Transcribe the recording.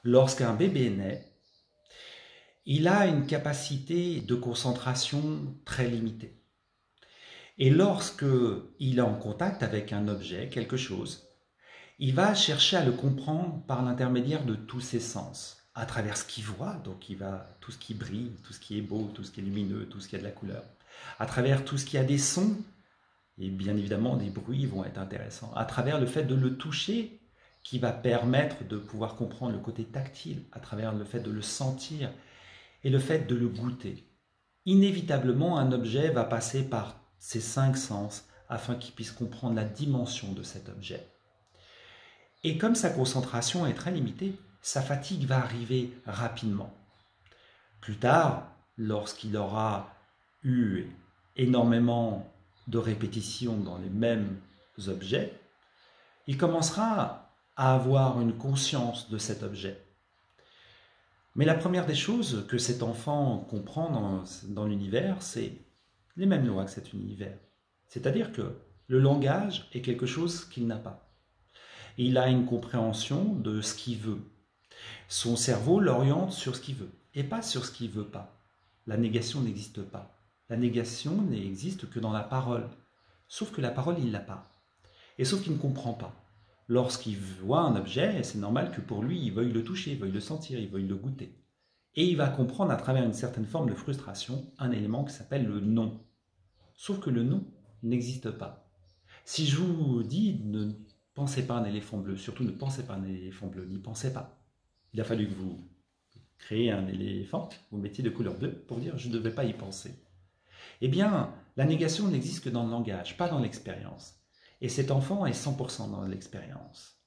Lorsqu'un bébé naît, il a une capacité de concentration très limitée. Et lorsque il est en contact avec un objet, quelque chose, il va chercher à le comprendre par l'intermédiaire de tous ses sens, à travers ce qu'il voit, donc tout ce qui brille, tout ce qui est beau, tout ce qui est lumineux, tout ce qui a de la couleur, à travers tout ce qui a des sons, et bien évidemment des bruits vont être intéressants, à travers le fait de le toucher, qui va permettre de pouvoir comprendre le côté tactile, à travers le fait de le sentir et le fait de le goûter. Inévitablement, un objet va passer par ces 5 sens afin qu'il puisse comprendre la dimension de cet objet. Et comme sa concentration est très limitée, sa fatigue va arriver rapidement. Plus tard, lorsqu'il aura eu énormément de répétitions dans les mêmes objets, il commencera à avoir une conscience de cet objet. Mais la première des choses que cet enfant comprend dans l'univers, c'est les mêmes lois que cet univers. C'est-à-dire que le langage est quelque chose qu'il n'a pas. Il a une compréhension de ce qu'il veut. Son cerveau l'oriente sur ce qu'il veut et pas sur ce qu'il ne veut pas. La négation n'existe pas. La négation n'existe que dans la parole. Sauf que la parole, il ne l'a pas. Et sauf qu'il ne comprend pas. Lorsqu'il voit un objet, c'est normal que pour lui, il veuille le toucher, il veuille le sentir, il veuille le goûter. Et il va comprendre à travers une certaine forme de frustration un élément qui s'appelle le non. Sauf que le non n'existe pas. Si je vous dis ne pensez pas à un éléphant bleu, surtout ne pensez pas à un éléphant bleu, n'y pensez pas. Il a fallu que vous créiez un éléphant, vous le mettiez de couleur bleue pour dire je ne devais pas y penser. Eh bien, la négation n'existe que dans le langage, pas dans l'expérience. Et cet enfant est 100% dans l'expérience.